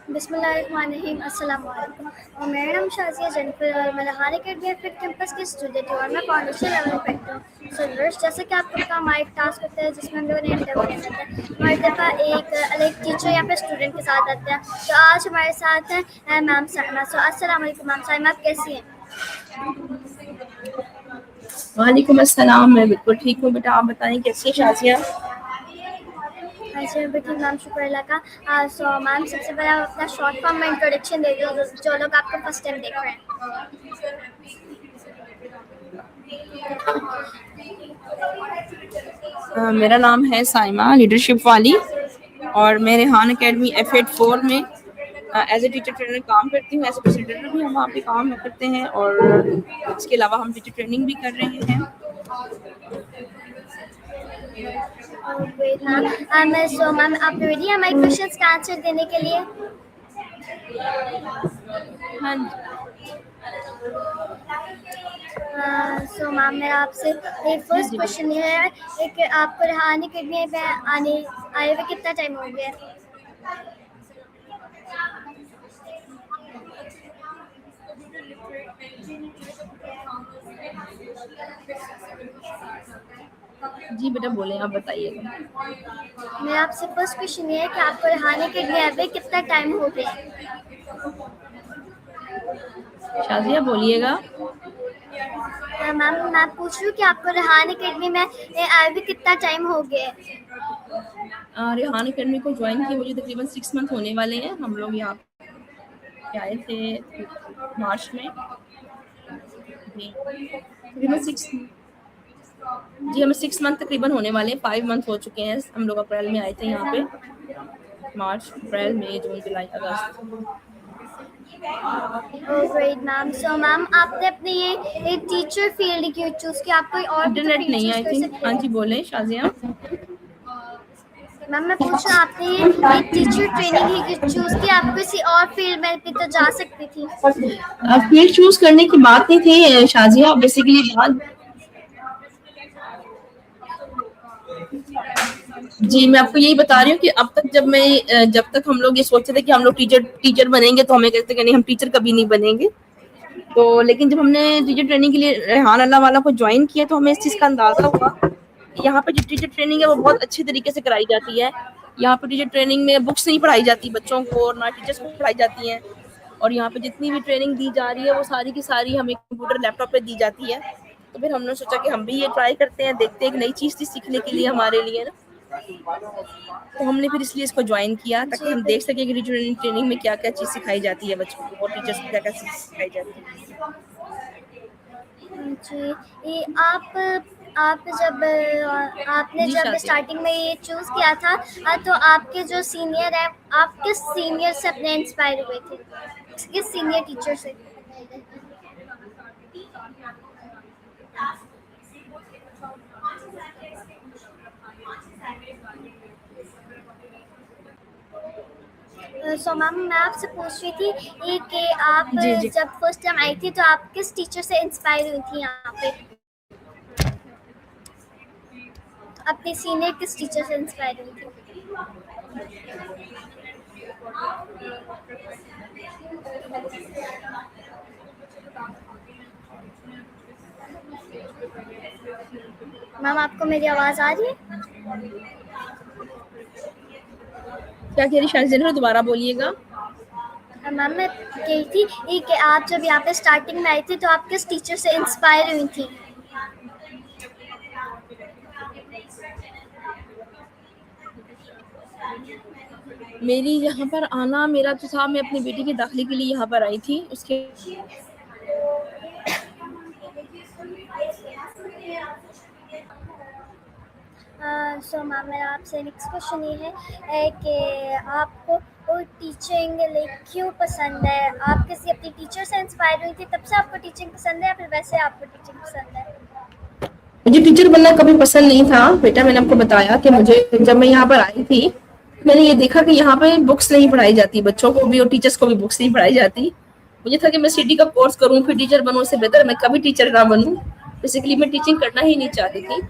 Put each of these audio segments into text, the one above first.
बिस्मिल्लाहिर्रहमानिर्रहीम, अस्सलाम वालेकुम। और मेरा नाम शाज़िया जेनिफर और मैं लहान एकेडमी फिट कैंपस की स्टूडेंट हूँ और मैं फाउंडेशन लेवल पे हूँ। सो व्यूअर्स, जैसे कि आपको पता हमारा एक टास्क होता है जिसमें हम लोगों ने इंटरव्यू लेना होता है। हमारी दफ़ा एक अलग टीचर या फिर स्टूडेंट के साथ आते हैं। तो आज हमारे साथ है मैम साइमा। सो अस्सलाम वालेकुम मैम साइमा, आप कैसी हैं? वालेकुम अस्सलाम। मैं बिल्कुल ठीक हूँ बेटा, आप बताएं कैसी है शाजिया? हाँ जी, मैं भी ठीक मैम, शुक्र अल्लाह का। सो मैम, सबसे पहले आप अपना शॉर्ट फॉर्म में इंट्रोडक्शन दे दो जो लोग आपको फर्स्ट टाइम देख रहे हैं। मेरा नाम है साइमा लीडरशिप वाली और मैं रेहान एकेडमी F8 4 में एज ए टीचर ट्रेनर काम करती हूँ। एज ए फैसिलिटेटर भी हम वहाँ पे काम करते हैं और इसके अलावा हम टीचर ट्रेनिंग भी कर रहे हैं। Great ma'am. सो मैम, आप रेडी हैं हमारे क्वेश्चंस का आंसर देने के लिए? हाँ, सो मैम, मेरा आपसे एक फर्स्ट क्वेश्चन ये है कि आपको रेहान एकेडमी पे आए हुए कितना टाइम हो गया? जी बेटा बोलें, आप बताइएगा। मेरा आपसे फर्स्ट क्वेश्चन ये है कि आपको रेहान एकेडमी आए हुए कितना टाइम हो गया? शाजिया बोलिएगा। मैम, मैं पूछ रही हूँ कि आपको रेहान एकेडमी में आए हुए कितना टाइम हो गया? रेहान एकेडमी को ज्वाइन किए मुझे तकरीबन 6 मंथ होने वाले हैं। हम लोग यहाँ पे आए थे मार्च में। जी तकरीबन 6 मंथ तकरीबन होने वाले हैं। 5 मंथ हो चुके हैं। हम लोग अप्रैल में आए थे यहाँ पे। मार्च, अप्रैल, मई, जून, जुलाई, अगस्त। Great ma'am. सो मैम, आपने अपने ये टीचर फील्ड क्यों चूज किया? आप कोई और भी तो इंटरनेट फील्ड नहीं चूज आई कर थिंक। सकते हाँ थे। जी बोलें शाजिया। मैम, मैं पूछ रहा हूँ, आपने ये टीचर ट्रेनिंग ही चूज किया, आप किसी और फील्ड में भी तो जा सकती थी। फील्ड चूज करने की बात नहीं थी शाजिया, बेसिकली बात। जी मैं आपको यही बता रही हूँ कि अब तक जब तक हम लोग ये सोचते थे कि हम लोग टीचर बनेंगे तो हमें कहते कि नहीं, हम टीचर कभी नहीं बनेंगे। तो लेकिन जब हमने टीचर ट्रेनिंग के लिए रेहान अल्लाह वाला को ज्वाइन किया तो हमें इस चीज़ का अंदाजा हुआ कि यहाँ पे जो टीचर ट्रेनिंग है वो बहुत अच्छे तरीके से कराई जाती है। यहाँ पे टीचर ट्रेनिंग में बुक्स नहीं पढ़ाई जाती बच्चों को, और ना टीचर्स को पढ़ाई जाती हैं। और यहाँ पे जितनी भी ट्रेनिंग दी जा रही है वो सारी की सारी हमें कंप्यूटर लैपटॉप पे दी जाती है। तो फिर हमने सोचा कि हम भी ये ट्राई करते हैं, देखते हैं, एक नई चीज़ थी सीखने के लिए हमारे लिए ना। तो हमने फिर इसलिए इसको ज्वाइन किया ताकि जी हम देख सकें कि टीचर ट्रेनिंग में क्या क्या चीज़ सिखाई जाती है बच्चों को, और टीचर्स को क्या क्या चीज़ सिखाई जाती है। जी। ये आप जब आपने जी जब शाजिया। स्टार्टिंग में ये चूज किया था, तो आपके जो सीनियर है, आप किस सीनियर से अपने इंस्पायर हुए थे? किस सीनियर टीचर से? सो मैम, मैं आपसे पूछ रही थी कि आप जी जी। जब फर्स्ट टाइम आई थी तो आप किस टीचर से इंस्पायर हुई थी यहाँ पे? अपने सीनियर किस टीचर से इंस्पायर हुई थी? मैम, आपको मेरी आवाज़ आ रही है? क्या कह रही शाजिया, दोबारा बोलिएगा। मैम, मैं कही थी कि आप जब यहाँ पे स्टार्टिंग में आई थी तो आप किस टीचर से इंस्पायर हुई थी? मेरी यहाँ पर आना, मेरा तो साहब, मैं अपनी बेटी के दाखिले के लिए यहाँ पर आई थी। उसके सो मैम, मेरा आपसे नेक्स्ट क्वेश्चन ये है कि आपको टीचिंग क्यों पसंद है? आप किसी अपनी टीचर से इंस्पायर हुई थी तब से आपको टीचिंग पसंद है, या फिर वैसे आपको टीचिंग पसंद है? मुझे टीचर बनना कभी पसंद नहीं था बेटा। मैंने आपको बताया कि मुझे जब मैं यहाँ पर आई थी मैंने ये देखा कि यहाँ पे बुक्स नहीं पढ़ाई जाती बच्चों को भी, और टीचर्स को भी बुक्स नहीं पढ़ाई जाती। मुझे था कि मैं सिटी का कोर्स करूँ फिर टीचर बनूँ, उससे बेहतर मैं कभी टीचर ना बनूँ। बेसिकली मैं टीचिंग करना ही नहीं चाहती थी।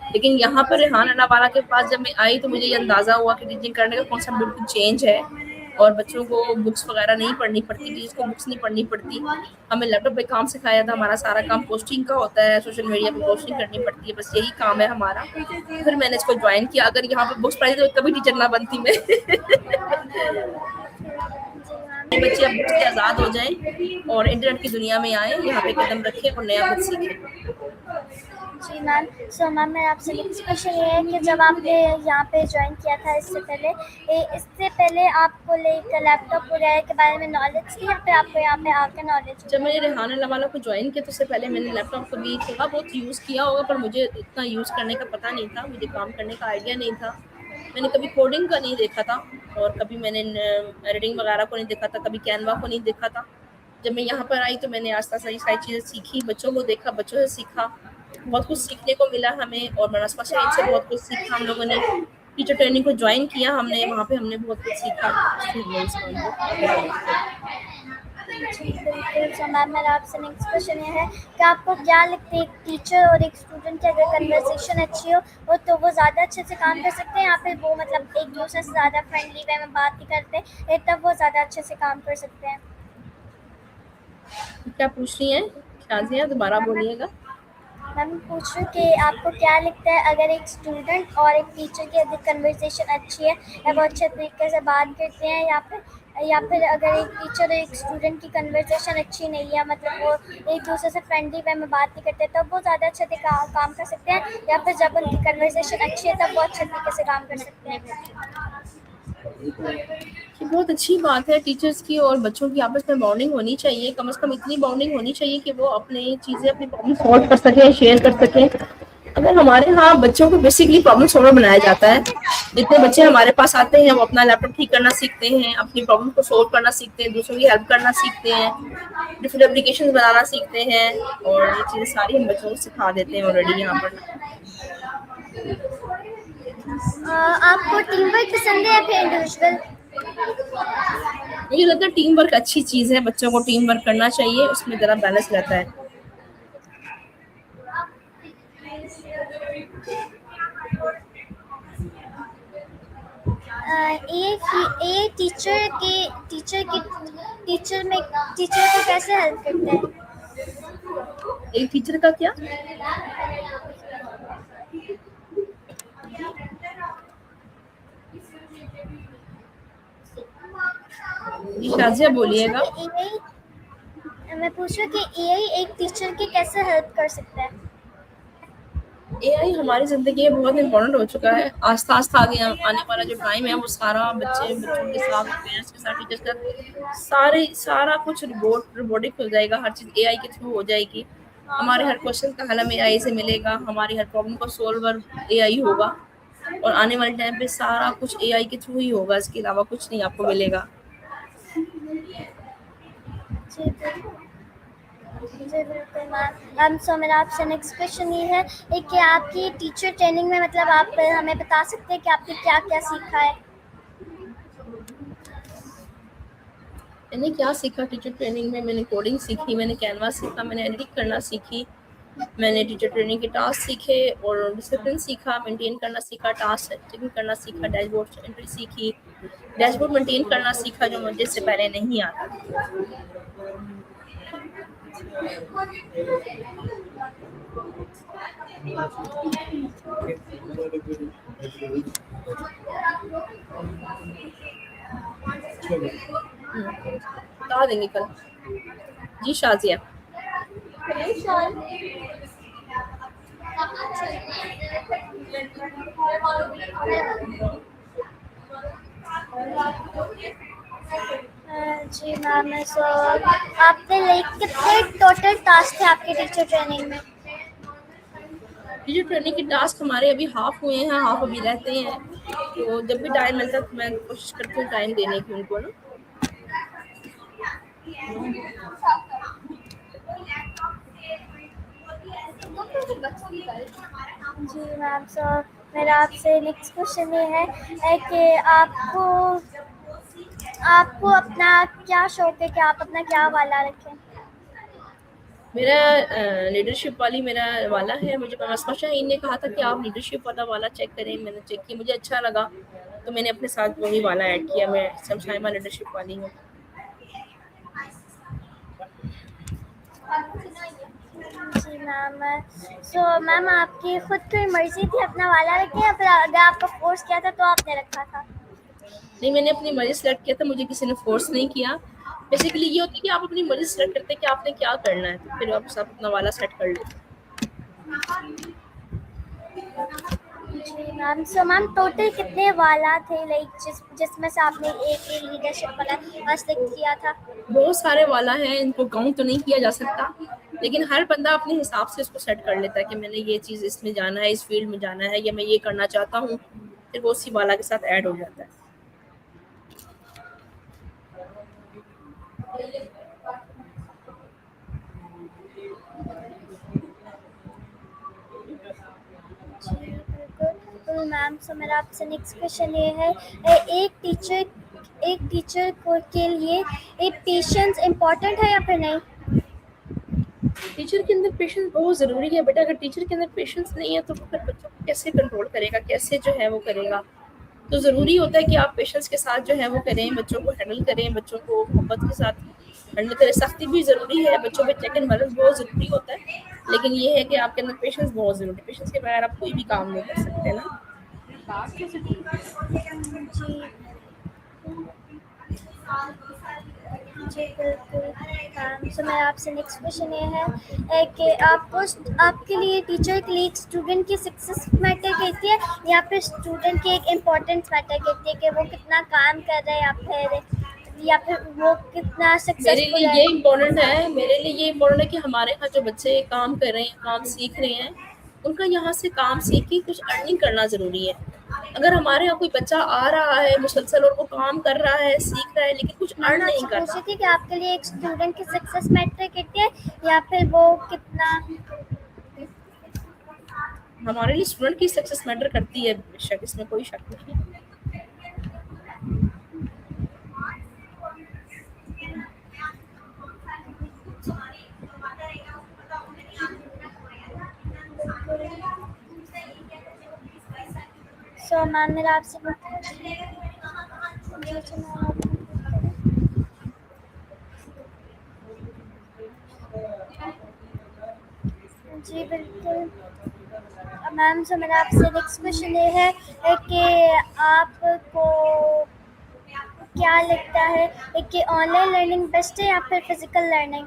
लेकिन यहाँ पर रेहान अल्लाह वाला के पास जब मैं आई तो मुझे ये अंदाजा हुआ कि टीचिंग करने का कॉन्सेप्ट बिल्कुल चेंज है और बच्चों को बुक्स वगैरह नहीं पढ़नी पड़ती, टीचर्स को बुक्स नहीं पढ़नी पड़ती। हमें लैपटॉप पे काम सिखाया था, हमारा सारा काम पोस्टिंग का होता है, सोशल मीडिया पे पोस्टिंग करनी पड़ती है, बस यही काम है हमारा। फिर मैंने इसको ज्वाइन किया। अगर यहाँ पे बुक्स पढ़ाई तो कभी टीचर ना बनती मैं। बच्चे अब बुक्स से आज़ाद हो जाएं और इंटरनेट की दुनिया में आए, यहाँ पे कदम रखें और नया कुछ सीखें। जी मैम, सो मैम मेरा आपसे नेक्स्ट क्वेश्चन ये है कि जब आपने यहाँ पे ज्वाइन किया था इससे पहले आपको लैपटॉप वगैरह के बारे में नॉलेज थी या फिर आपको यहाँ पे आकर नॉलेज? जब मैंने रेहान अल्लाह वाला को ज्वाइन किया तो उससे पहले मैंने लैपटॉप को भी थोड़ा बहुत यूज़ किया होगा, पर मुझे इतना यूज़ करने का पता नहीं था, मुझे काम करने का आइडिया नहीं था। मैंने कभी कोडिंग का नहीं देखा था और कभी मैंने एडिटिंग वगैरह को नहीं देखा था, कभी कैनवा को नहीं देखा था। जब मैं यहाँ पर आई तो मैंने आस्ता आस्ता ये सारी चीज़ें सीखी, बच्चों को देखा, बच्चों से सीखा, बहुत कुछ सीखने को मिला हमें। और मनस्वा से इनसे बहुत कुछ सीखा हम लोगों ने। टीचर ट्रेनिंग को ज्वाइन किया हमने, वहाँ पे हमने बहुत कुछ सीखा। जी बिल्कुल। सो मैम मेरा आपसे नेक्स्ट क्वेश्चन ये है कि आपको क्या लगता है एक टीचर और एक स्टूडेंट की अगर कन्वर्सेशन अच्छी हो तो वो ज़्यादा अच्छे से काम कर सकते हैं या फिर वो मतलब एक दूसरे से ज़्यादा फ्रेंडली वे में बात नहीं करते तब वो ज़्यादा अच्छे से काम कर सकते हैं? क्या पूछ रही हैं शाजिया, दोबारा बोलिएगा। मैम पूछ रही हूँ कि आपको क्या लगता है अगर एक स्टूडेंट और एक टीचर की अगर कन्वर्सेशन अच्छी है या वो अच्छे तरीके से बात करते हैं या फिर अगर एक टीचर और एक स्टूडेंट की कन्वर्सेशन अच्छी नहीं है, मतलब वो एक दूसरे से फ्रेंडली वे में बात नहीं करते, तब वो ज़्यादा अच्छे से काम कर सकते हैं या फिर जब उनकी कन्वर्सेशन अच्छी है तब वो अच्छे तरीके से काम कर सकते हैं? ये बहुत अच्छी बात है, टीचर्स की और बच्चों की आपस में बॉन्डिंग होनी चाहिए, कम से कम इतनी बॉन्डिंग होनी चाहिए कि वो अपनी चीज़ें अपनी प्रॉब्लम सॉल्व कर सकें, शेयर कर सकें। अगर हमारे यहाँ बच्चों को बेसिकली प्रॉब्लम सॉल्वर बनाया जाता है, जितने बच्चे हमारे पास आते हैं वो अपना लैपटॉप ठीक करना सीखते हैं, अपनी प्रॉब्लम को सोल्व करना सीखते हैं, दूसरों की हेल्प करना सीखते हैं, डिफरेंट एप्लीकेशन बनाना सीखते हैं, और ये चीज़ें सारी हम बच्चों को सिखा देते हैं ऑलरेडी यहाँ पर। आपको टीम वर्क पसंद है या फिर इंडिविजुअल? मुझे लगता है टीम वर्क अच्छी चीज़ है, बच्चों को टीम वर्क करना चाहिए, उसमें ज़रा बैलेंस रहता है। टीचर को कैसे हेल्प करते हैं? एक टीचर का क्या? जी शाजिया बोलिएगा। मैं पूछ रही हूँ कि एआई एक टीचर की कैसे हेल्प कर सकता है? एआई हमारी जिंदगी में बहुत इम्पोर्टेंट हो चुका है। आस्ता आस्ता आगे आने वाला जो टाइम है वो सारा बच्चों के साथ, पेरेंट्स के साथ, टीचर्स का सारा कुछ रोबोटिक हो जाएगा, हर चीज़ एआई के थ्रू हो जाएगी। हमारे हर क्वेश्चन का हल हमें एआई से मिलेगा, हमारी हर प्रॉब्लम का सोल्वर एआई होगा, और आने वाले टाइम पे सारा कुछ एआई के थ्रू ही होगा, इसके अलावा कुछ नहीं आपको मिलेगा। जी बिल्कुल मैम। सो मेरा आपसे नेक्स्ट क्वेश्चन ये है कि आपकी टीचर ट्रेनिंग में मतलब आप हमें बता सकते हैं कि आपने क्या क्या सीखा है? मैंने क्या सीखा टीचर ट्रेनिंग में? मैंने कोडिंग सीखी, मैंने कैनवा सीखा, मैंने एडिटिंग करना सीखी, मैंने टीचर ट्रेनिंग के टास्क सीखे और डिसिप्लिन सीखा, मेंटेन करना सीखा, टास्क चेकिंग करना सीखा, डैशबोर्ड एंट्री सीखी, डैशबोर्ड मेंटेन करना सीखा जो मुझे इससे पहले नहीं आता था। बता देंगे कल। जी शाजिया। जी मैम। सो आपने कितने टोटल टास्क थे आपके टीचर ट्रेनिंग में? टीचर ट्रेनिंग के टास्क हमारे अभी हाफ हुए हैं, हाफ अभी रहते हैं, तो जब भी टाइम मिलता है तो मैं कोशिश करती हूँ टाइम देने की उनको ना। जी मैम। सो मेरा आपसे नेक्स्ट क्वेश्चन ये है कि आपको अपना क्या शौक है कि आप अपना क्या वाला रखें? मेरा लीडरशिप वाली मेरा वाला है। मुझे मसमा शाहीन ने कहा था कि आप लीडरशिप वाला चेक करें, मैंने चेक किया, मुझे अच्छा लगा। तो मैंने अपने साथ वही वाला ऐड किया। मैं शमशाइमा लीडरशिप वाली हूँ। जी मैम। सो मैम आपकी खुद की मर्जी थी अपना वाला रखें या फिर अगर आपको फोर्स किया था तो आपने रखा था? नहीं, मैंने अपनी मर्जी सेलेक्ट किया था, मुझे किसी ने फोर्स नहीं किया। बेसिकली ये होता है कि आप अपनी मर्जी सेलेक्ट करते हैं कि आपने क्या करना है, तो फिर आप सब अपना वाला सेट कर लेते हैं। जी मैम। सो मैम टोटल कितने वाला थे, लाइक जिसमें से आपने एक ही लीडरशिप वाला आज तक किया था? बहुत सारे वाला हैं, इनको काउंट तो नहीं किया जा सकता, लेकिन हर बंदा अपने हिसाब से इसको सेट कर लेता है कि मैंने ये चीज़ इसमें जाना है, इस फील्ड में जाना है, या मैं ये करना चाहता हूँ, फिर वो उसी वाला के साथ ऐड हो जाता है। जी बिल्कुल। तो मैम सो मेरा आपसे नेक्स्ट क्वेश्चन ये है, एक टीचर को के लिए एक पेशेंस इम्पोर्टेंट है या फिर नहीं? टीचर के अंदर पेशेंस बहुत ज़रूरी है बेटा। अगर टीचर के अंदर पेशेंस नहीं है तो फिर बच्चों को कैसे कंट्रोल करेगा, कैसे जो है वो करेगा। तो ज़रूरी होता है कि आप पेशेंस के साथ जो है वो करें, बच्चों को हैंडल करें, बच्चों को मोहब्बत के साथ हैंडल करें। सख्ती भी ज़रूरी है, बच्चों पे चेक एंड बैलेंस बहुत ज़रूरी होता है, लेकिन ये है कि आपके अंदर पेशेंस बहुत ज़रूरी है। पेशेंस के बगैर आप कोई भी काम नहीं कर सकते ना। जी बिल्कुल। सो मेरा आपसे नेक्स्ट क्वेश्चन ये है कि आपके लिए टीचर के लिए एक स्टूडेंट की सक्सेस मैटर करती है या फिर स्टूडेंट की एक इम्पोर्टेंस मैटर करती है कि वो कितना काम कर रहा है या फिर वो कितना मेरे सक्सेसफुल लिए है? ये इम्पोर्टेंट है, मेरे लिए ये इम्पोर्टेंट है कि हमारे यहाँ जो बच्चे काम कर रहे हैं, काम सीख रहे हैं, उनका यहाँ से काम सीख के कुछ अर्निंग करना ज़रूरी है। अगर हमारे यहाँ कोई बच्चा आ रहा है मुसलसल और वो काम कर रहा है, सीख रहा है, लेकिन कुछ मैम अर्न मैं नहीं आपसे कर पूछ रहा। रही थी कि आपके लिए एक स्टूडेंट की सक्सेस मैटर करती है या फिर वो कितना? हमारे लिए स्टूडेंट की सक्सेस मैटर करती है बेशक, इसमें कोई शक नहीं है। सो मैम मेरा आपसे जी बिल्कुल। मैम सो मेरा आपसे नेक्स्ट क्वेश्चन ये है कि आपको क्या लगता है कि ऑनलाइन लर्निंग बेस्ट है या फिर फिजिकल लर्निंग?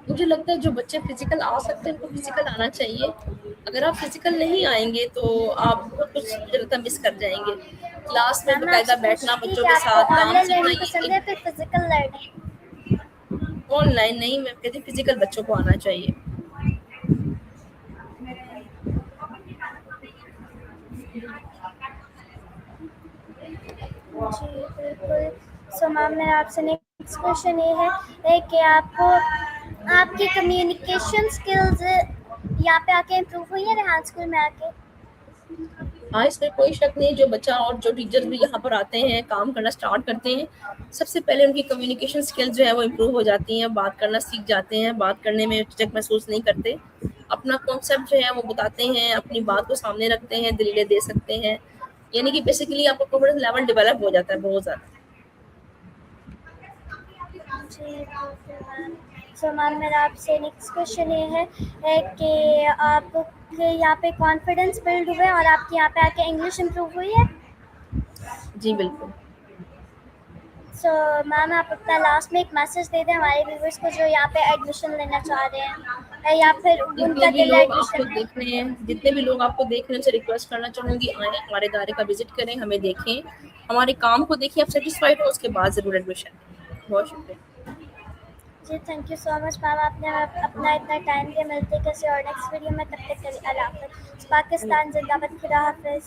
मुझे लगता है जो बच्चे फिजिकल आ सकते हैं उनको फिजिकल आना चाहिए। अगर आप फिजिकल नहीं आएंगे तो आप बहुत कुछ मुझे लगता है मिस कर जाएंगे। क्लास में मैम मैं बाकायदा आपसे पूछ बैठना, रही थी बच्चों कि के आपको साथ काम ऑनलाइन सीखना, लर्निंग पसंद है फिर फिजिकल लर्निंग? ऑनलाइन नहीं, मैं कहती फिजिकल बच्चों को आना चाहिए। जी बिल्कुल। सो मैम मेरा आपसे नेक्स्ट क्वेश्चन ये है कि आपको आपकी कम्युनिकेशन स्किल्स यहाँ पे आके इम्प्रूव हुई है रेहान स्कूल में आके? हाँ, इसमें कोई शक नहीं। जो बच्चा और जो टीचर्स भी यहाँ पर आते हैं, काम करना स्टार्ट करते हैं, सबसे पहले उनकी कम्युनिकेशन स्किल्स जो है वो इम्प्रूव हो जाती हैं, बात करना सीख जाते हैं, बात करने में झिझक महसूस नहीं करते, अपना कॉन्सेप्ट जो है वो बताते हैं, अपनी बात को सामने रखते हैं, दलीलें दे सकते हैं। यानी कि बेसिकली आपका कॉन्फिडेंस लेवल डेवलप हो जाता है बहुत ज़्यादा। जी बिल्कुल मैम। सो मैम मेरा आपसे नेक्स्ट क्वेश्चन ये है कि आपके यहाँ पे कॉन्फिडेंस बिल्ड हुआ है और आपके यहाँ पे आके इंग्लिश इम्प्रूव हुई है? जी बिल्कुल। सो मैम आप अपना लास्ट में एक मैसेज दे दें हमारे व्यूवर्स को जो यहाँ पे एडमिशन लेना चाह रहे हैं या फिर जितने उनका भी दिल लोग आपको एडमिशन। देख रहे हैं, जितने भी लोग आपको देख रहे हैं, उनसे रिक्वेस्ट करना चाहूँगी, आए हमारे इदारे का विजिट करें, हमें देखें, हमारे काम को देखिए, आप सेटिस्फाइड हो उसके बाद ज़रूर एडमिशन लें। बहुत शुक्रिया। जी thank you so much ma'am, आपने अपना इतना टाइम दिया। मिलते किसी और नेक्स्ट वीडियो में, तब तक के लिए अल्लाह हाफ़िज़। पाकिस्तान जिंदाबाद, खुदा हाफिज़।